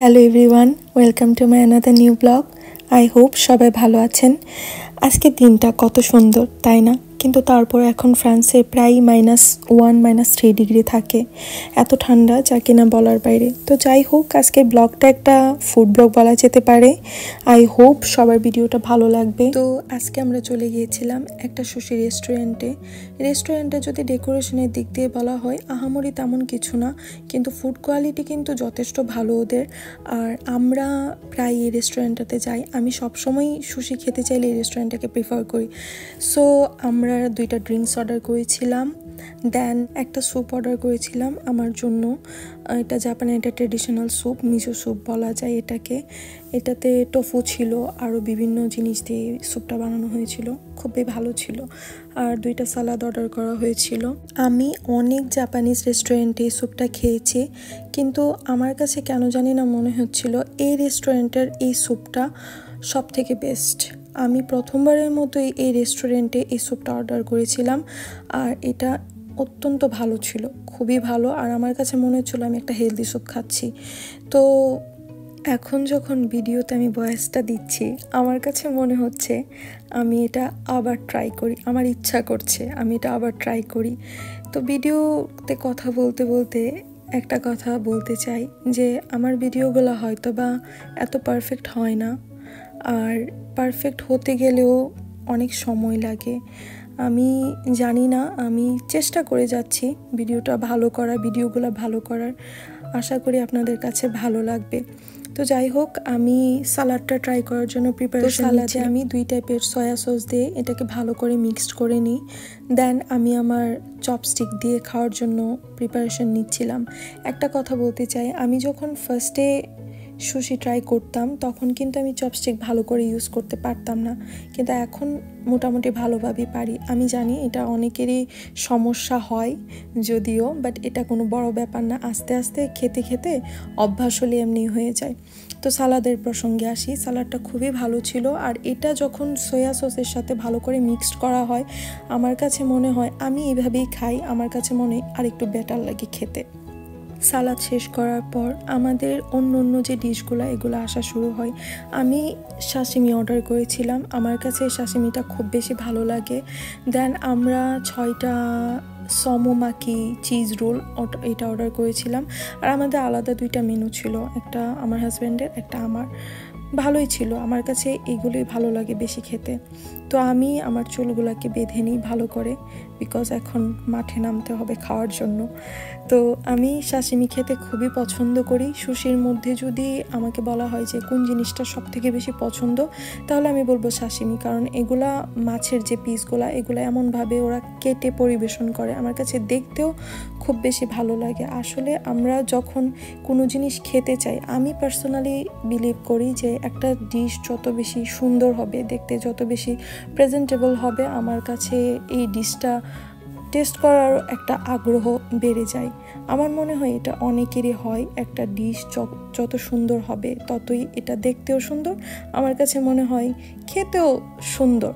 Hello everyone, welcome to my another new blog. I hope সবাই ভালো আছেন। আজকের দিনটা কত সুন্দর, তাই না? কিন্তু তারপর এখন ফ্রান্সে প্রায় -1 -3 ডিগ্রি থাকে। এত ঠান্ডা যা কিনা বলার বাইরে। তো যাই হোক, আজকের ব্লগটা একটা ফুড ব্লগ বলা যেতে পারে। আই হোপ সবার ভিডিওটা ভালো লাগবে। তো আজকে আমরা চলে গিয়েছিলাম একটা সুশি রেস্টুরেন্টে যদি ডেকোরেশনের দিক দিয়ে বলা হয় আহামরি তেমন কিছু না, কিন্তু ফুড কোয়ালিটি কিন্তু যথেষ্ট ভালো ওদের। আর আমরা প্রায় এই রেস্টুরেন্টটাতে যাই। আমি সবসময় সুশি খেতে চাইলে এই রেস্টুরেন্টটাকে প্রিফার করি। সো আমরা 2টা ড্রিঙ্কস অর্ডার করেছিলাম, দেন একটা স্যুপ অর্ডার করেছিলাম আমার জন্য। এটা জাপানের একটা ট্রেডিশনাল স্যুপ, মিসো স্যুপ বলা যায় এটাকে। এটাতে টোফু ছিল, আরও বিভিন্ন জিনিস দিয়ে স্যুপটা বানানো হয়েছিল, খুবই ভালো ছিল। আর 2টা সালাদ অর্ডার করা হয়েছিল। আমি অনেক জাপানিজ রেস্টুরেন্টে এই স্যুপটা খেয়েছি, কিন্তু আমার কাছে কেন জানি না মনে হচ্ছিল এই রেস্টুরেন্টের এই স্যুপটা সব থেকে বেস্ট। আমি প্রথমবারের মতোই এই রেস্টুরেন্টে এই স্যুপটা অর্ডার করেছিলাম, আর এটা অত্যন্ত ভালো ছিল, খুবই ভালো। আর আমার কাছে মনে হচ্ছিলো আমি একটা হেলদি স্যুপ খাচ্ছি। তো এখন যখন ভিডিওতে আমি ভয়েসটা দিচ্ছি, আমার কাছে মনে হচ্ছে আমি এটা আবার ট্রাই করি, আমার ইচ্ছা করছে আমি এটা আবার ট্রাই করি। তো ভিডিওতে কথা বলতে বলতে একটা কথা বলতে চাই যে আমার ভিডিওগুলো হয়তো বা এত পারফেক্ট হয় না, আর পারফেক্ট হতে গেলেও অনেক সময় লাগে। আমি জানি না, আমি চেষ্টা করে যাচ্ছি ভিডিওগুলো ভালো করার। আশা করি আপনাদের কাছে ভালো লাগবে। তো যাই হোক, আমি সালাডটা ট্রাই করার জন্য প্রিপারেশন নিচ্ছি। আমি 2 টাইপের সয়া সস দিয়ে এটাকে ভালো করে মিক্সড করে নিই। দেন আমি আমার চপস্টিক দিয়ে খাওয়ার জন্য প্রিপারেশন নিচ্ছিলাম। একটা কথা বলতে চাই, আমি যখন ফার্স্টে সুশি ট্রাই করতাম তখন কিন্তু আমি চপস্টিক ভালো করে ইউজ করতে পারতাম না, কিন্তু এখন মোটামুটি ভালোভাবেই পারি। আমি জানি এটা অনেকেরই সমস্যা হয় যদিও, বাট এটা কোনো বড় ব্যাপার না। আস্তে আস্তে খেতে খেতে অভ্যাস হলে এমনি হয়ে যায়। তো সালাদের প্রসঙ্গে আসি, সালাডটা খুবই ভালো ছিল। আর এটা যখন সয়া সসের সাথে ভালো করে মিক্সড করা হয়, আমার কাছে মনে হয় আমি এইভাবেই খাই, আমার কাছে মনে হয় আর একটু বেটার লাগে খেতে। সালাদ শেষ করার পর আমাদের অন্য যে ডিশগুলো এগুলো আসা শুরু হয়। আমি সাশিমি অর্ডার করেছিলাম, আমার কাছে সাশিমিটা খুব বেশি ভালো লাগে। দেন আমরা 6টা সমোমাকি চিজ রোল এটা অর্ডার করেছিলাম। আর আমাদের আলাদা 2টা মেনু ছিল, একটা আমার হাজব্যান্ডের, একটা আমার। ভালোই ছিল, আমার কাছে এগুলোই ভালো লাগে বেশি খেতে। তো আমি আমার চুলগুলোকে বেঁধে নিই ভালো করে, বিকজ এখন মাঠে নামতে হবে খাওয়ার জন্য। তো আমি সাশিমি খেতে খুবই পছন্দ করি। সুশির মধ্যে যদি আমাকে বলা হয় যে কোন জিনিসটা সব থেকে বেশি পছন্দ, তাহলে আমি বলবো সাশিমি। কারণ এগুলা মাছের যে পিসগুলা, এগুলো এমনভাবে ওরা কেটে পরিবেশন করে, আমার কাছে দেখতেও খুব বেশি ভালো লাগে। আসলে আমরা যখন কোনো জিনিস খেতে চাই, আমি পার্সোনালি বিলিভ করি যে একটা ডিশ যত বেশি সুন্দর হবে দেখতে, যত বেশি প্রেজেন্টেবল হবে, আমার কাছে এই ডিশটা টেস্ট করার একটা আগ্রহ বেড়ে যায়। আমার মনে হয় এটা অনেকেরই হয়, একটা ডিশ যত সুন্দর হবে ততই এটা দেখতেও সুন্দর, আমার কাছে মনে হয় খেতেও সুন্দর।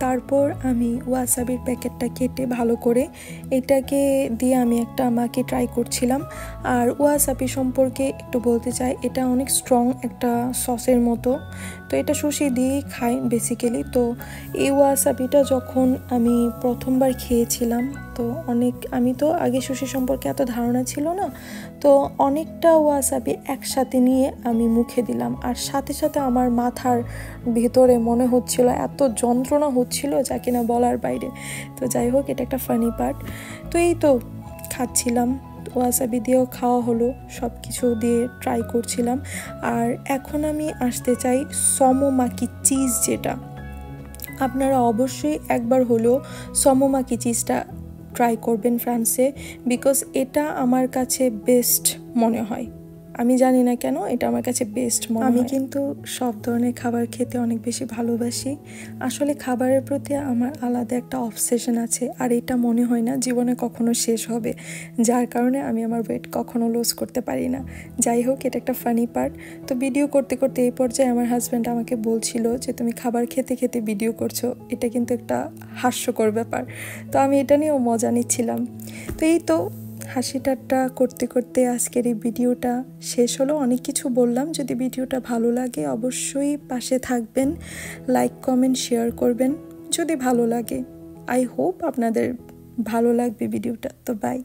তারপর আমি ওয়াসাবির প্যাকেটটা কেটে ভালো করে এটাকে দিয়ে আমি একটা আমাকে ট্রাই করছিলাম। আর ওয়াসাবি সম্পর্কে একটু বলতে চাই, এটা অনেক স্ট্রং একটা সসের মতো। তো এটা সুশি দিয়েই খাই বেসিক্যালি। তো এই ওয়াসাবিটা যখন আমি প্রথমবার খেয়েছিলাম, তো আমি তো আগে সুশি সম্পর্কে এত ধারণা ছিল না, তো অনেকটা ওয়াসাবি একসাথে নিয়ে আমি মুখে দিলাম, আর সাথে সাথে আমার মাথার ভেতরে মনে হচ্ছিল এত যন্ত্রণা হচ্ছিল যা কিনা বলার বাইরে। তো যাই হোক, এটা একটা ফানি পার্ট। তো এই তো খাচ্ছিলাম, ওয়াসাবি দিয়েও খাওয়া হলো, সব কিছু দিয়ে ট্রাই করছিলাম। আর এখন আমি আসতে চাই সমোমাকি চিজ, যেটা আপনারা অবশ্যই একবার হলেও সমোমাকি চিজটা ট্রাই করবেন ফ্রান্সে, বিকজ এটা আমার কাছে বেস্ট মনে হয়। আমি জানি না কেন এটা আমার কাছে বেস্ট মনে হয়। আমি কিন্তু সব ধরনের খাবার খেতে অনেক বেশি ভালোবাসি। আসলে খাবারের প্রতি আমার আলাদা একটা অবসেশন আছে, আর এটা মনে হয় না জীবনে কখনো শেষ হবে, যার কারণে আমি আমার ওয়েট কখনো লস করতে পারি না। যাই হোক, এটা একটা ফানি পার্ট। তো ভিডিও করতে করতে এই পর্যায়ে আমার হাজব্যান্ড আমাকে বলছিল যে তুমি খাবার খেতে খেতে ভিডিও করছো, এটা কিন্তু একটা হাস্যকর ব্যাপার। তো আমি এটা নিয়েও মজা নিচ্ছিলাম। তো এই তো হাসি ঠাট্টা করতে করতে আজকের এই ভিডিওটা শেষ হলো। অনেক কিছু বললাম। যদি ভিডিওটা ভালো লাগে অবশ্যই পাশে থাকবেন, লাইক কমেন্ট শেয়ার করবেন যদি ভালো লাগে। আই হোপ আপনাদের ভালো লাগবে ভিডিওটা। তো বাই।